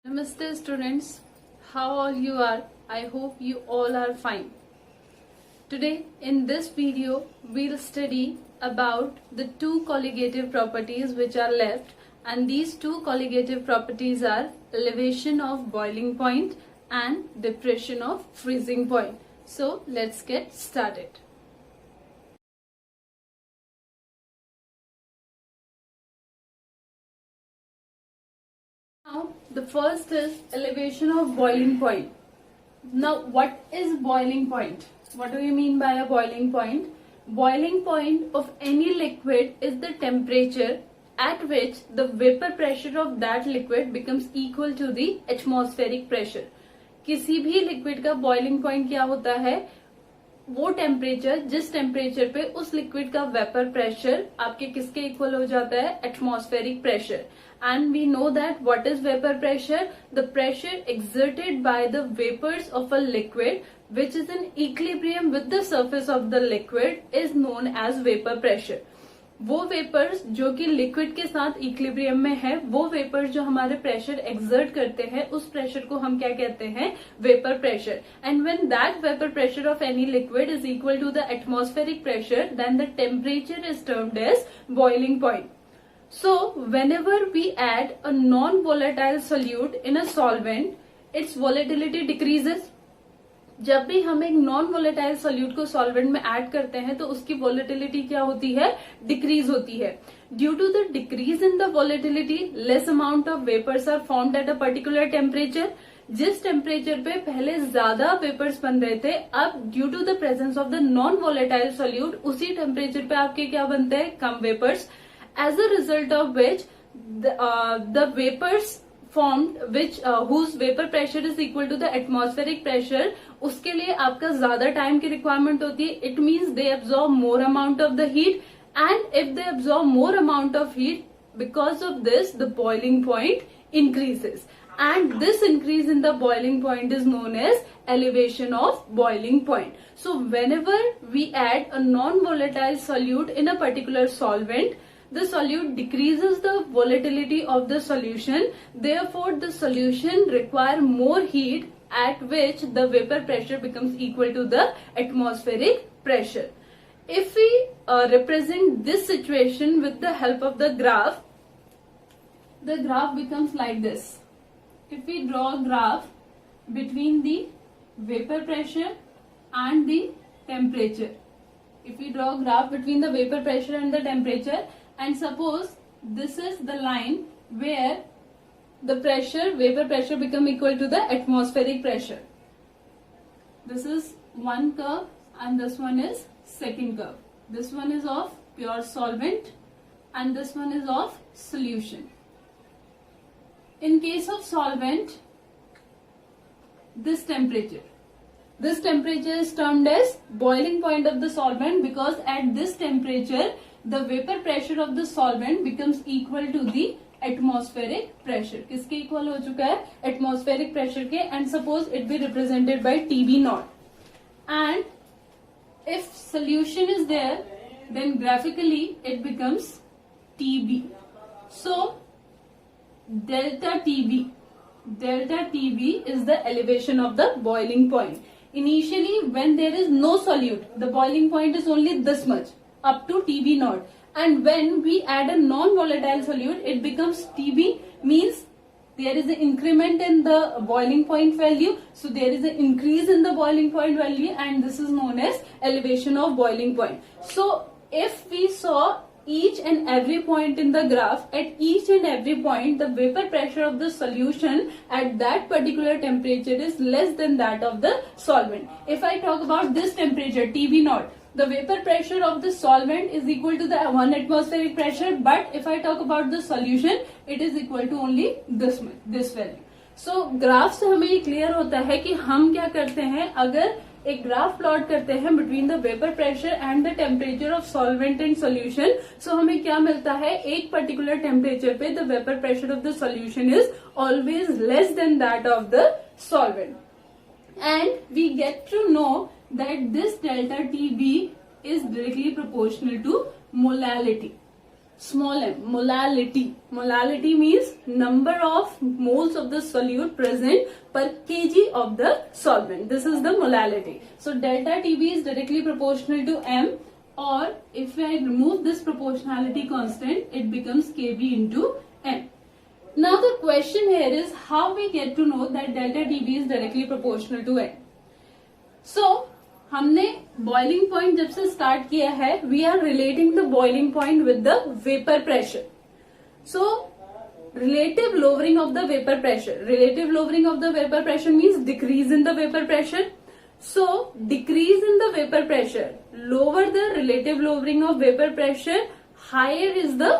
Namaste students, how all you are? I hope you all are fine. Today in this video we'll study about the two colligative properties which are left, and these two colligative properties are elevation of boiling point and depression of freezing point. So let's get started. Now, the first is elevation of boiling point. Now, what is boiling point? What do you mean by a boiling point? Boiling point of any liquid is the temperature at which the vapor pressure of that liquid becomes equal to the atmospheric pressure. किसी भी liquid का boiling point क्या होता है? वो temperature जिस temperature पे उस लिक्विड का वेपर प्रेशर आपके किसके इक्वल हो जाता है? Atmospheric pressure. And we know that what is vapour pressure? The pressure exerted by the vapours of a liquid which is in equilibrium with the surface of the liquid is known as vapour pressure. वो vapours जो कि liquid के साथ equilibrium में है, वो vapours जो हमारे प्रेशर एक्सर्ट करते हैं, उस प्रेशर को हम क्या कहते हैं? Vapour pressure. And when that vapour pressure of any liquid is equal to the atmospheric pressure, then the temperature is termed as boiling point. So whenever we add a non-volatile solute in a solvent, its volatility decreases. जब भी हम एक non volatile solute को solvent में add करते हैं तो उसकी वोलेटिलिटी क्या होती है? डिक्रीज होती है. Due to the decrease in the volatility, less amount of vapours are formed at a particular temperature. जिस टेम्परेचर पे पहले ज्यादा वेपर्स बन रहे थे, अब due to the presence of the non volatile solute उसी टेम्परेचर पे आपके क्या बनते हैं? कम vapours. As a result of which the vapors formed whose vapor pressure is equal to the atmospheric pressure, उसके लिए आपका ज्यादा टाइम की रिक्वायरमेंट होती है. It means they absorb more amount of the heat, and if they absorb more amount of heat, because of this the boiling point increases, and this increase in the boiling point is known as elevation of boiling point. So whenever we add a non-volatile solute in a particular solvent, the solute decreases the volatility of the solution. Therefore, the solution require more heat at which the vapor pressure becomes equal to the atmospheric pressure. If we represent this situation with the help of the graph becomes like this. If we draw a graph between the vapor pressure and the temperature, and suppose this is the line where the vapor pressure become equal to the atmospheric pressure. This is one curve and this one is second curve. This one is of pure solvent and this one is of solution. In case of solvent, this temperature is termed as boiling point of the solvent, because at this temperature the vapor pressure of the solvent becomes equal to the atmospheric pressure. किसके equal हो चुका है? Atmospheric pressure के. And suppose it be represented by TB naught. And if solution is there, then graphically it becomes TB. So delta TB is the elevation of the boiling point. Initially, when there is no solute, the boiling point is only this much, up to TB naught. And when we add a non-volatile solute, it becomes TB, means there is an increment in the boiling point value. So there is an increase in the boiling point value, and this is known as elevation of boiling point. So if we saw each and every point in the graph, at each and every point the vapor pressure of the solution at that particular temperature is less than that of the solvent. If I talk about this temperature TB naught, the vapor pressure of the solvent is equal to the 1 atmospheric pressure, but if I talk about the solution, it is equal to only this value. So graph से हमें ये clear होता है कि हम क्या करते हैं, अगर एक ग्राफ प्लॉट करते हैं between the vapour pressure and the temperature of solvent and solution, so हमें क्या मिलता है? एक पर्टिकुलर टेम्परेचर पे the vapour pressure of the solution is always less than that of the solvent. And we get to know that this delta TB is directly proportional to molality. small m, molality. Molality means number of moles of the solute present per kg of the solvent. This is the molality. So delta TB is directly proportional to m, or if I remove this proportionality constant, it becomes kb into m. Now the question here is how we get to know that delta TB is directly proportional to n. So हमने boiling point जब से start किया है, we are relating the boiling point with the vapour pressure. So relative lowering of the vapor pressure. Relative lowering of the vapor pressure means decrease in the vapor pressure. So decrease in the vapor pressure, lower the relative lowering of vapor pressure, higher is the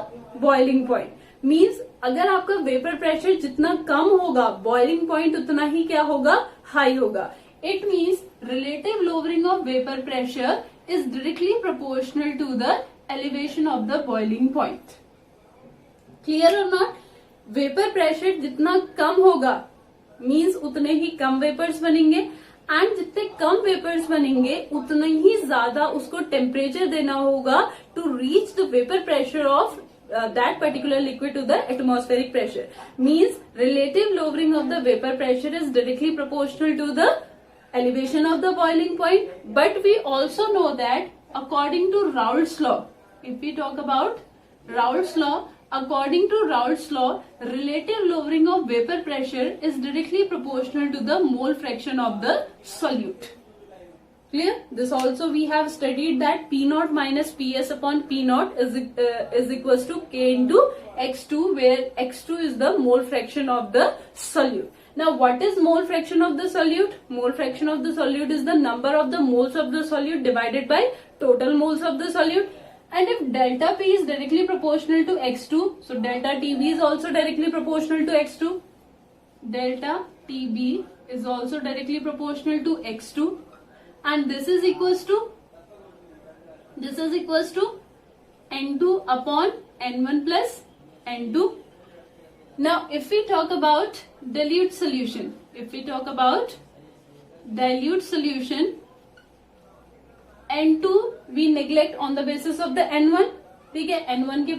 boiling point. Means अगर आपका vapour pressure जितना कम होगा, boiling point उतना ही क्या होगा, high होगा. It means relative lowering of vapor pressure is directly proportional to the elevation of the boiling point. Clear or not? Vapour pressure जितना कम होगा मीन्स उतने ही कम वेपर्स बनेंगे, एंड जितने कम वेपर्स बनेंगे उतने ही ज्यादा उसको टेम्परेचर देना होगा to reach the vapour pressure of that particular liquid to the atmospheric pressure. Means relative lowering of the vapor pressure is directly proportional to the elevation of the boiling point. But we also know that according to Raoult's law, if we talk about Raoult's law, according to Raoult's law, relative lowering of vapor pressure is directly proportional to the mole fraction of the solute. Clear? This also we have studied that P naught minus Ps upon P naught is equals to K into X2, where X2 is the mole fraction of the solute. Now what is mole fraction of the solute? Mole fraction of the solute is the number of the moles of the solute divided by total moles of the solute. And if delta P is directly proportional to X2, so delta TB is also directly proportional to X2. Delta TB is also directly proportional to X2. And this is equals to N2 upon N1 plus N2. Now if we talk about dilute solution, N2 we neglect on the basis of the N1. ठीक है, N1 के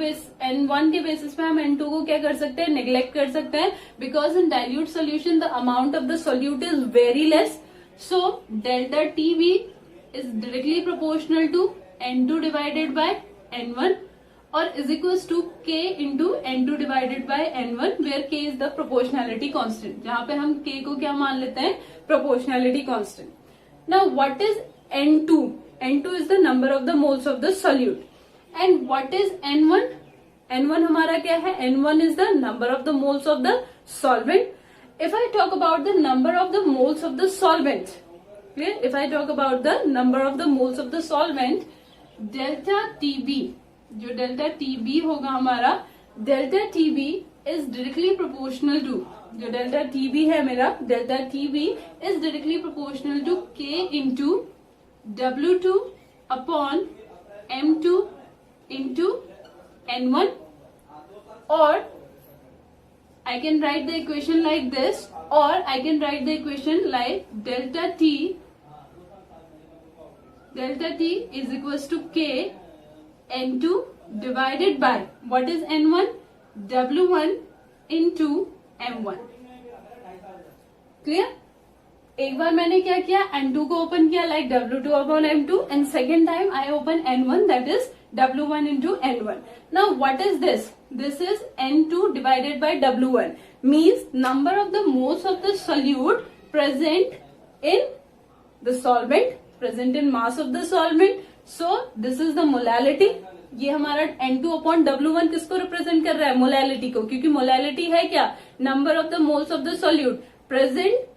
basis पे हम N2 को क्या कर सकते हैं, नेग्लेक्ट कर सकते हैं, because in dilute solution the amount of the solute is very less. So delta TB is directly proportional to N2 divided by N1, or is equals to K into N2 divided by N1, where K is the proportionality constant. जहाँ पे हम K को क्या मान लेते हैं, proportionality constant. Now what is N2? N2 is the number of the moles of the solute. And what is N1? N1 हमारा क्या है? N1 is the number of the moles of the solvent. If I talk about the number of the moles of the solvent, okay? If I talk about the number of the moles of the solvent, delta TB, जो delta TB होगा हमारा, delta TB is directly proportional to, जो delta TB है मेरा, delta TB is directly proportional to K into W2 upon M2 into N1, or I can write the equation like this, or I can write the equation like delta T is equals to K N2 divided by, what is N1? W1 into M1. Clear? एक बार मैंने क्या किया, N2 को open किया like W2 upon M2, and second time I open N1, that is W1 into N1. Now what is this? This is N2 divided by W1, means number of the moles of the solute present in the solvent, present in mass of the solvent. So this is the molality. ये हमारा N2 upon W1 किसको represent कर रहा है, molality को, क्योंकि molality है क्या, number of the moles of the solute present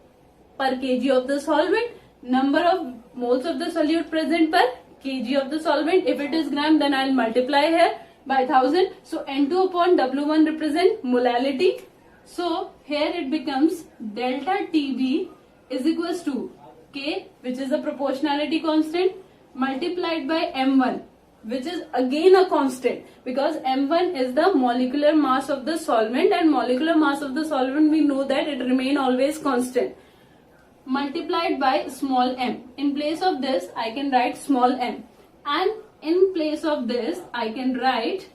per kg of the solvent, number of moles of the solute present per kg of the solvent. If it is gram, then I'll multiply here by 1000. So N2 upon W1 represent molality. So here it becomes delta TB is equals to K, which is a proportionality constant, multiplied by M1, which is again a constant, because M1 is the molecular mass of the solvent, and molecular mass of the solvent we know that it remain always constant, multiplied by small m. In place of this I can write small m, and in place of this I can write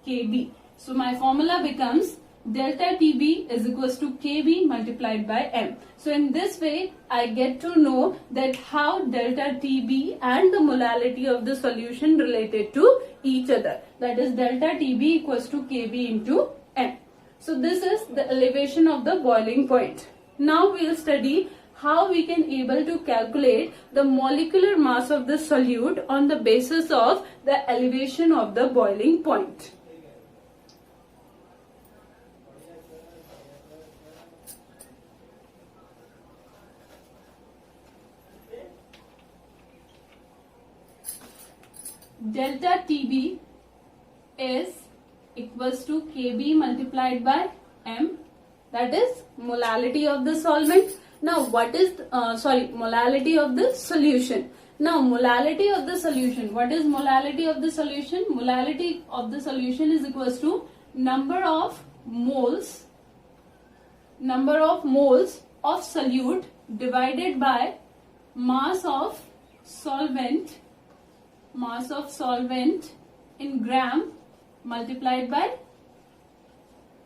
Kb. So my formula becomes delta Tb is equals to Kb multiplied by m. So in this way, I get to know that how delta Tb and the molality of the solution related to each other. That is delta Tb equals to Kb into m. So this is the elevation of the boiling point. Now we will study how we can able to calculate the molecular mass of the solute on the basis of the elevation of the boiling point. Delta Tb is equals to Kb multiplied by m, that is molality of the solvent. Now what is molality of the solution. Now molality of the solution, what is molality of the solution? Molality of the solution is equals to number of moles of solute divided by mass of solvent in gram multiplied by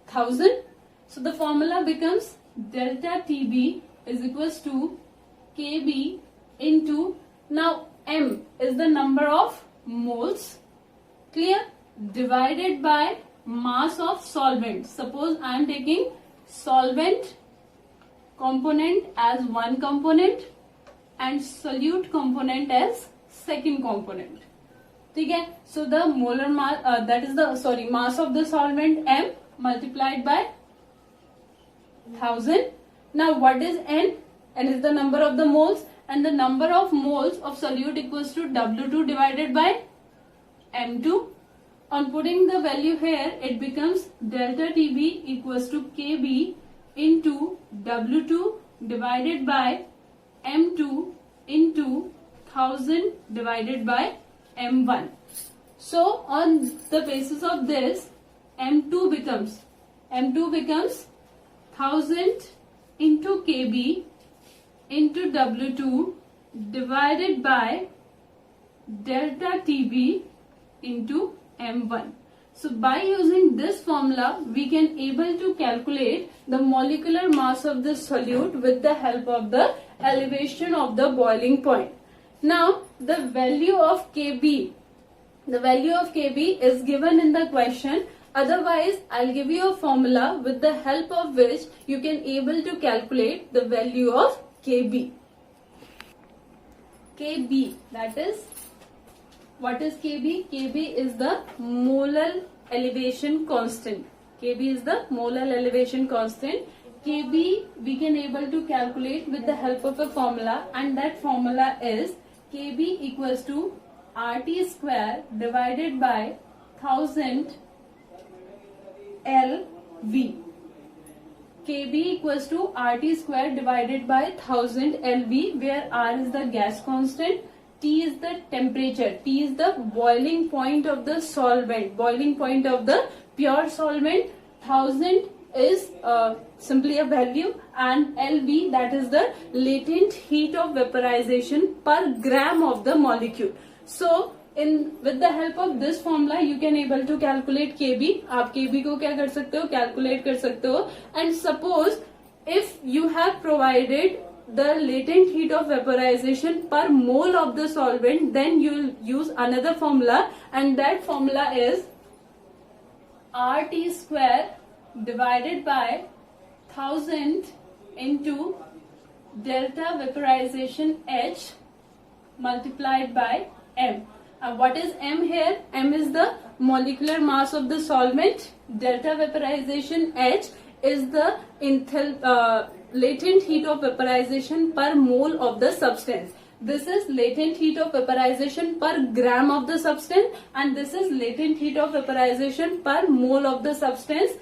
1000. So the formula becomes delta Tb is equals to Kb into, now m is the number of moles, clear, divided by mass of solvent. Suppose I am taking solvent component as one component and solute component as second component. Okay, so the molar mass mass of the solvent m multiplied by 1000. Now what is n? N is the number of the moles, and the number of moles of solute equals to W2 divided by M2. On putting the value here, it becomes delta Tb equals to Kb into W2 divided by M2 into 1000 divided by M1. So on the basis of this, M2 becomes 1000 into Kb into W2 divided by delta Tb into M1. So by using this formula, we can able to calculate the molecular mass of the solute with the help of the elevation of the boiling point. Now the value of Kb is given in the question. Otherwise, I'll give you a formula with the help of which you can able to calculate the value of Kb. Kb, that is, what is Kb? Kb is the molar elevation constant. Kb is the molar elevation constant. Kb we can able to calculate with the help of a formula, and that formula is Kb equals to RT square divided by 1000 LV. Kb equals to RT square divided by 1000 LV, where R is the gas constant, T is the temperature, T is the boiling point of the solvent, boiling point of the pure solvent, 1000 is simply a value, and LV, that is the latent heat of vaporization per gram of the molecule. So with the help of this formula you can able to calculate Kb. आप Kb को क्या कर सकते हो, calculate कर सकते हो. And suppose if you have provided the latent heat of vaporization per mole of the solvent, then you will use another formula, and that formula is RT square divided by 1000 into delta vaporization H multiplied by M. What is M here? M is the molecular mass of the solvent. Delta vaporization H is the latent heat of vaporization per mole of the substance. This is latent heat of vaporization per gram of the substance, and this is latent heat of vaporization per mole of the substance.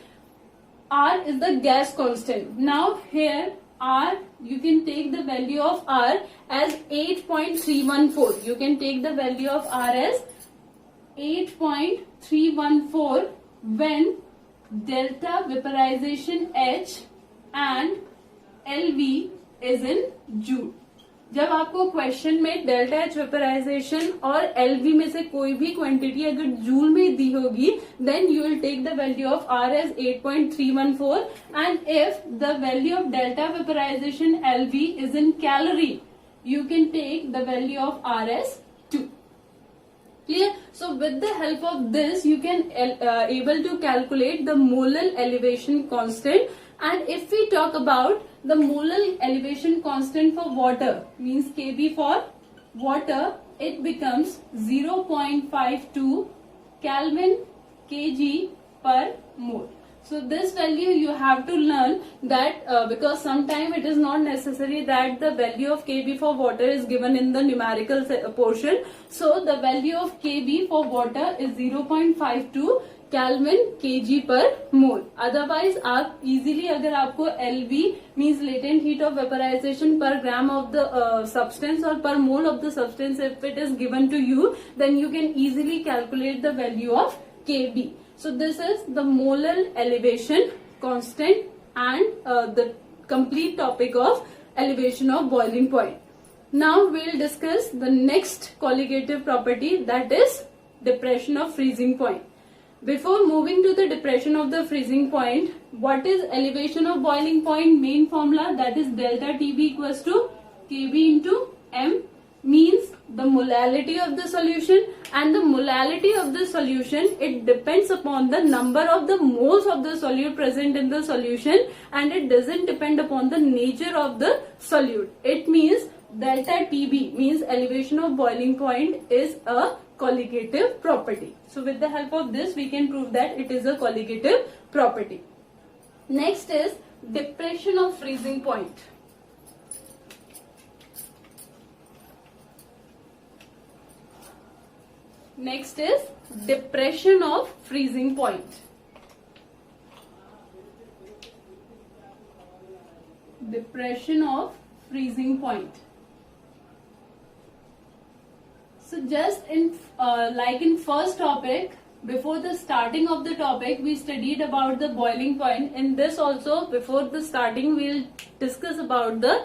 R is the gas constant. Now here R, you can take the value of R as 8.314. You can take the value of R as 8.314 when delta vaporization H and LV is in Joule. जब आपको question में delta H vaporisation और LV में से कोई भी quantity अगर joule में दी होगी, then you will take the value of R as 8.314 and if the value of delta vaporisation LV is in calorie, you can take the value of R as 2. Clear? So with the help of this, you can able to calculate the molar elevation constant. And if we talk about the molar elevation constant for water, means Kb for water, it becomes 0.52 Kelvin kg per mole. So this value you have to learn that because sometimes it is not necessary that the value of Kb for water is given in the numerical portion. So the value of Kb for water is 0.52 Kelvin kg per mole. Otherwise आप easily अगर आपको LV means latent heat of vaporization per gram of the substance or per mole of the substance if it is given to you, then you can easily calculate the value of Kb. So this is the molar elevation constant and the complete topic of elevation of boiling point. Now we will discuss the next colligative property, that is depression of freezing point. Before moving to the depression of the freezing point, what is elevation of boiling point? Main formula, that is delta TB equals to Kb into M, means the molality of the solution, and the molality of the solution, it depends upon the number of the moles of the solute present in the solution, and it doesn't depend upon the nature of the solute. It means delta TB means elevation of boiling point is a colligative property. So with the help of this we can prove that it is a colligative property. Next is depression of freezing point. Next is depression of freezing point. Depression of freezing point. So just in like in first topic, before the starting of the topic, we studied about the boiling point. In this also, before the starting, we will discuss about the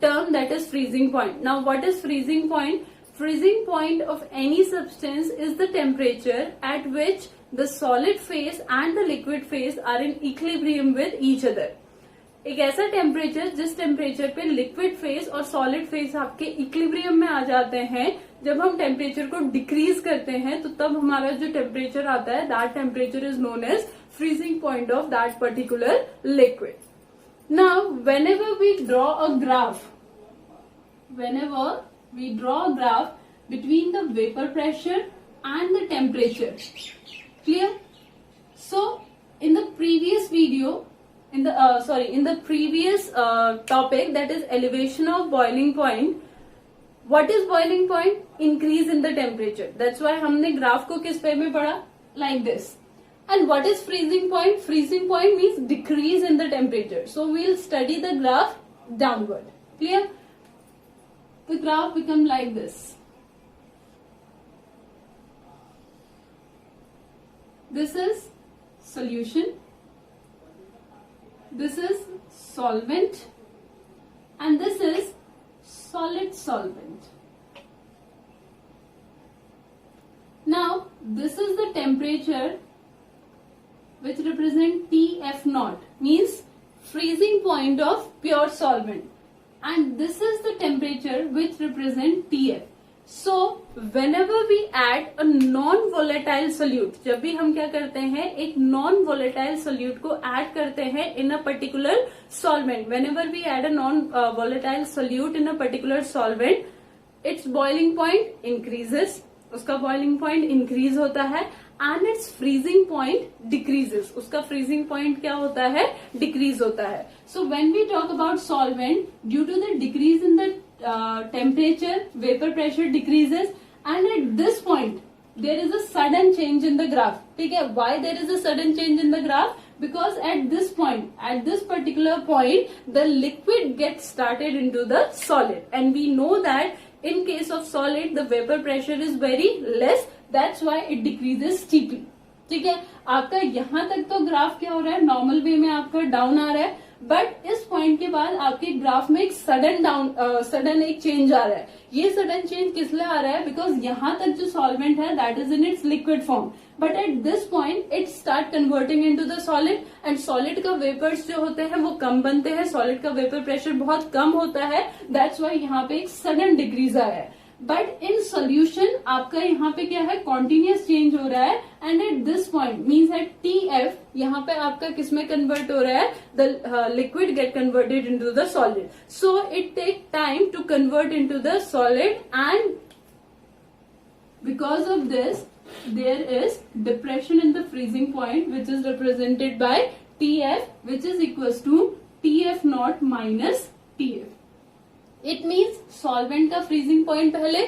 term that is freezing point. Now what is freezing point? Freezing point of any substance is the temperature at which the solid phase and the liquid phase are in equilibrium with each other. एक ऐसा temperature जिस temperature पे liquid phase और solid phase आपके equilibrium में आ जाते हैं. जब हम टेम्परेचर को डिक्रीज करते हैं तो तब हमारा जो टेम्परेचर आता है, that temperature is known as freezing point of that particular liquid. Now whenever we draw a graph between the vapor pressure and the temperature. Clear? So in the previous video, in the previous topic, that is elevation of boiling point, what is boiling point? Increase in the temperature. That's why हमने graph को किस पे में पढ़ा? Like this. And what is freezing point? Freezing point means decrease in the temperature. So we'll study the graph downward. Clear? The graph become like this. This is solution. This is solvent. And this is solid solvent. Now, this is the temperature which represent TF naught, means freezing point of pure solvent. And this is the temperature which represent TF. So, whenever we add a non-volatile solute, जब भी हम क्या करते हैं, एक non-volatile solute को add करते हैं in a particular solvent. Whenever we add a non-volatile solute in a particular solvent, its boiling point increases. उसका boiling point increase होता है and its freezing point decreases. उसका freezing point क्या होता है? Decrease होता है. So when we talk about solvent, due to the decrease in the temperature, vapor pressure decreases, and at this point there is a sudden change in the graph. ठीक है? Why there is a sudden change in the graph? Because at this point, at this particular point, the liquid gets started into the solid, and we know that in case of solid the vapor pressure is very less. That's why it decreases steeply. ठीक है? आपका यहाँ तक तो graph क्या हो रहा है, नॉर्मल वे में आपका डाउन आ रहा है, बट इस पॉइंट के बाद आपके ग्राफ में एक सडन एक चेंज आ रहा है. ये सडन चेंज किस लिए आ रहा है? बिकॉज यहां तक जो सॉल्वेंट है that is in its liquid form, but at this point it start converting into the solid, and solid का वेपर्स जो होते हैं वो कम बनते हैं, सॉलिड का वेपर प्रेशर बहुत कम होता है, दैट्स वाई यहाँ पे एक सडन डिक्रीज आया है. बट इन सोल्यूशन आपका यहाँ पे क्या है, कॉन्टिन्यूस चेंज हो रहा है, and at this point means at TF यहाँ पे आपका किसमें कन्वर्ट हो रहा है, the liquid get converted into the solid. So it take time to convert into the solid, and because of this there is depression in the freezing point, which is represented by TF, which is equals to TF naught minus TF. It means solvent का freezing point पहले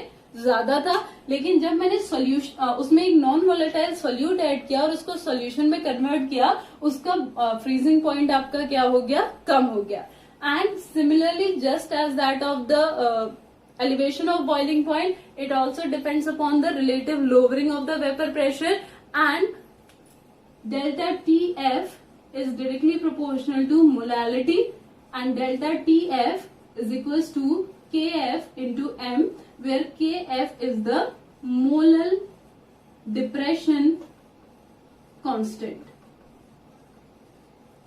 ज्यादा था, लेकिन जब मैंने solution उसमें एक non volatile solute add किया और उसको सोल्यूशन में कन्वर्ट किया, उसका फ्रीजिंग पॉइंट आपका क्या हो गया, कम हो गया. And similarly just as that of the elevation of boiling point, it also depends upon the relative lowering of the vapor pressure, and delta TF is directly proportional to molality, and delta TF is equals to KF into M, where KF is the molal depression constant.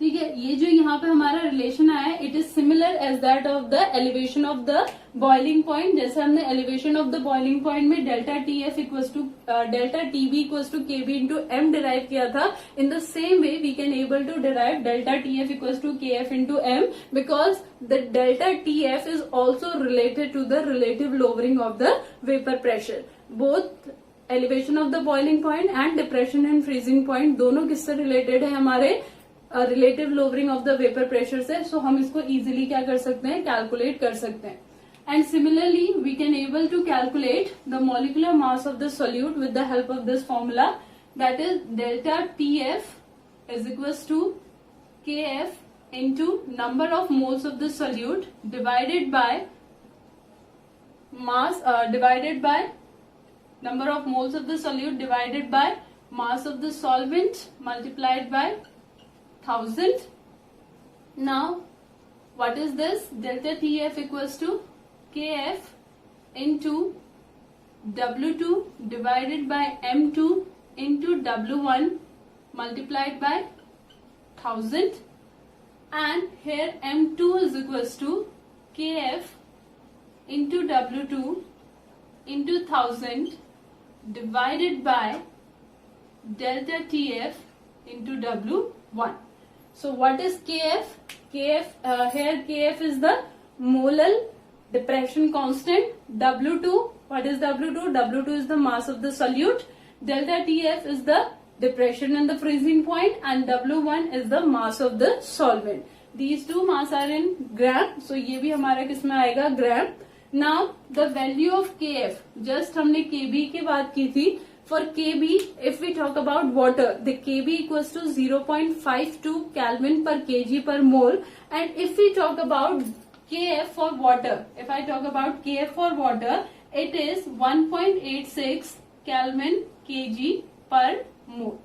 ठीक है, ये जो यहाँ पे हमारा relation आया है, it is similar as that of the elevation of the boiling point. जैसे हमने elevation of the boiling point में delta TF equals to delta TB equals to KB into M derive किया था, in the same way we can able to derive delta TF equals to KF into M, because the delta TF is also related to the relative lowering of the vapour pressure. Both elevation of the boiling point and depression and freezing point दोनों किससे related है, हमारे relative lowering of the vapour pressure से. सो हम इसको easily क्या कर सकते हैं, कैलकुलेट कर सकते हैं. And similarly we can able to calculate the molecular mass of the solute with the help of this formula, that is delta TF is equals to KF into number of moles of the solute divided by mass divided by number of moles of the solute divided by mass of the solvent multiplied by 1000. Now what is this? Delta TF equals to KF into W2 divided by M2 into W1 multiplied by 1000, and here M2 is equals to KF into W2 into 1000 divided by delta TF into W1. So what is KF? Here KF is the molal depression constant. W2, what is W2? W2 is the mass of the solute. Delta TF is the depression in the freezing point, and W1 is the mass of the solvent. These two mass are in gram. So ये भी हमारा किस में आएगा, ग्राम. Now the value of KF, just हमने KB की बात की थी. For KB, if we talk about water, the KB equals to 0.52 Kelvin per kg per mole. And if we talk about KF for water, if I talk about KF for water, it is 1.86 Kelvin kg per mole.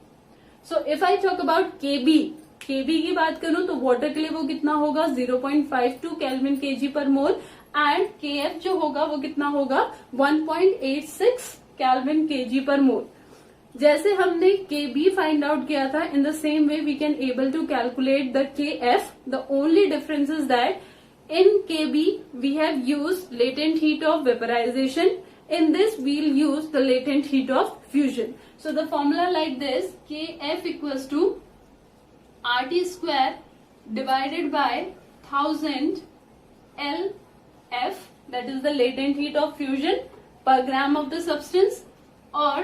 So if I talk about KB की बात करूं तो water के लिए वो कितना होगा, 0.52 Kelvin kg per mole. And KF जो होगा वो कितना होगा, 1.86 Kelvin kg per mole. जैसे हमने KB फाइंड आउट किया था, in the same way we can able to calculate the KF. The only difference is that in KB we have used latent heat of vaporisation, in this we'll use the latent heat of fusion. So the formula like this, KF equals to RT square divided by 1000 LF, that is the latent heat of fusion per gram of the substance, or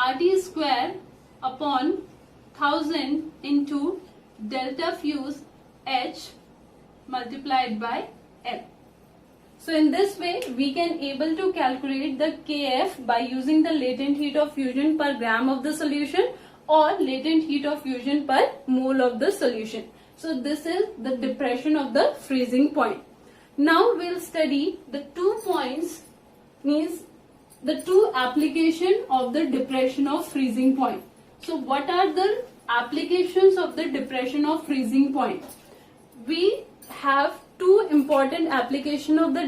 RT square upon 1000 into delta fuse H multiplied by M. So in this way we can able to calculate the KF by using the latent heat of fusion per gram of the solution or latent heat of fusion per mole of the solution. So this is the depression of the freezing point. Now we'll study the 2 points, means the 2 application of the depression of freezing point. So what are the applications of the depression of freezing point? we have two important application of the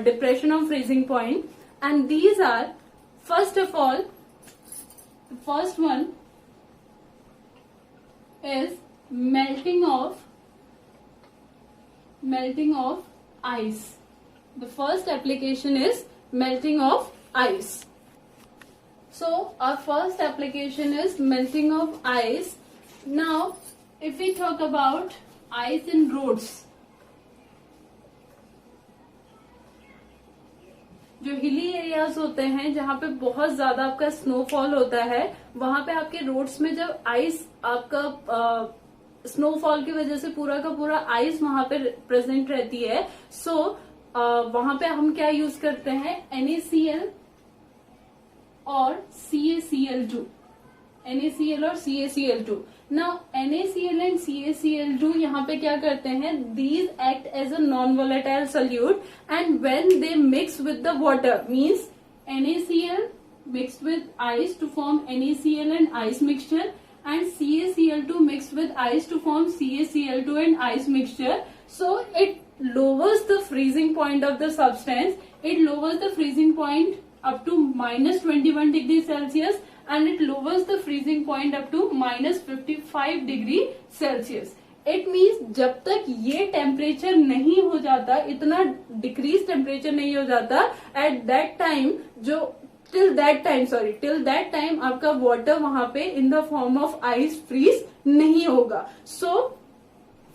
depression of freezing point, and these are, first of all, the first one is melting of ice. The first application is melting of ice. So our first application is melting of ice. Now if we talk about ice in roads, जो hilly areas होते हैं जहाँ पे बहुत ज्यादा आपका snowfall होता है, वहां पे आपके रोड्स में जब आइस आपका स्नोफॉल की वजह से पूरा का पूरा आइस वहां पे प्रेजेंट रहती है, सो वहां पे हम क्या यूज करते हैं, NaCl और CaCl2. NaCl और CaCl2. Now NaCl and CaCl2 यहाँ पे क्या करते हैं, these act as a non-volatile solute, and when they mix with the water, means NaCl mixed with ice to form NaCl and ice mixture, and CaCl2 mixed with ice to form CaCl2 and ice mixture. So it lowers the freezing point of the substance. It lowers the freezing point up to -21 degrees Celsius, and it lowers the freezing point up to -55 degree Celsius. It means जब तक ये temperature नहीं हो जाता, इतना decrease temperature नहीं हो जाता, at that time till that time आपका वाटर वहां पे in the form of ice freeze नहीं होगा. सो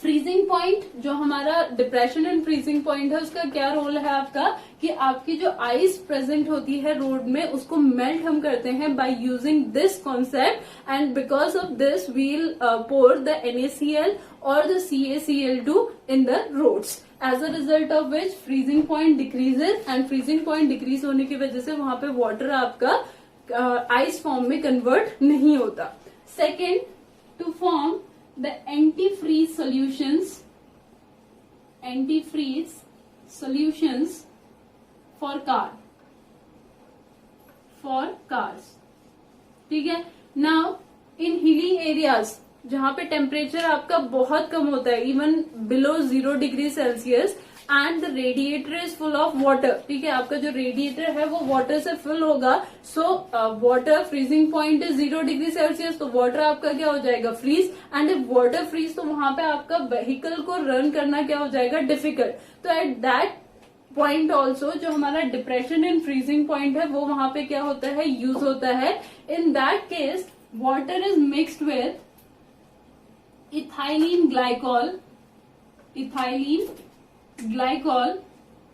फ्रीजिंग पॉइंट, जो हमारा डिप्रेशन एंड फ्रीजिंग पॉइंट है, उसका क्या रोल है आपका, कि आपकी जो आइस प्रेजेंट होती है रोड में उसको मेल्ट हम करते हैं by using this concept, and because of this we'll pour the NaCl और the CaCl2 in the roads, as a result of which freezing point decreases, and freezing point decrease होने की वजह से वहां पे वाटर आपका आइस फॉर्म में convert नहीं होता. Second, to form the antifreeze solutions for cars. ठीक है. नाउ इन हिली एरियाज जहां पे टेम्परेचर आपका बहुत कम होता है, even below 0 degree Celsius, and the radiator is full of water. ठीक है, आपका जो रेडिएटर है वो वाटर से फिल होगा. So water freezing point is 0 degree Celsius, तो वाटर आपका क्या हो जाएगा, freeze. And if water freeze, तो वहां पे आपका व्हीकल को रन करना क्या हो जाएगा, डिफिकल्ट. तो एट दैट पॉइंट ऑल्सो जो हमारा डिप्रेशन एंड फ्रीजिंग पॉइंट है वो वहां पे क्या होता है, यूज होता है. In that case water is mixed with ethylene glycol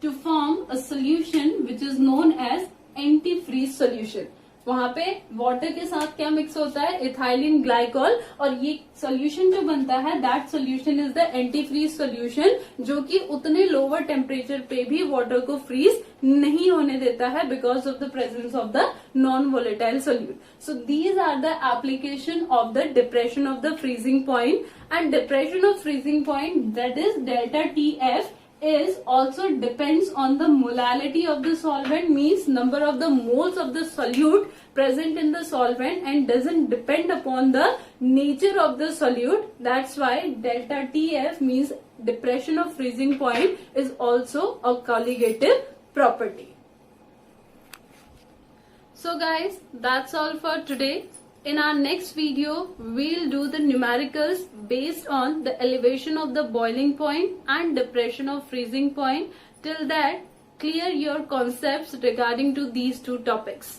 to form a solution which is known as antifreeze solution. वहां पे वाटर के साथ क्या मिक्स होता है, इथाइलिन ग्लाइकॉल, और ये सोल्यूशन जो बनता है, that solution is the antifreeze solution, जो कि उतने लोअर टेम्परेचर पे भी वाटर को फ्रीज नहीं होने देता है because of the presence of the non volatile solute. So these are the application of the depression of the freezing point. And depression of freezing point, that is delta TF, is also depends on the molality of the solvent, means number of the moles of the solute present in the solvent, and doesn't depend upon the nature of the solute. That's why delta TF means depression of freezing point is also a colligative property. So guys, that's all for today. In our next video, we'll do the numericals based on the elevation of the boiling point and depression of freezing point. Till that, clear your concepts regarding to these two topics.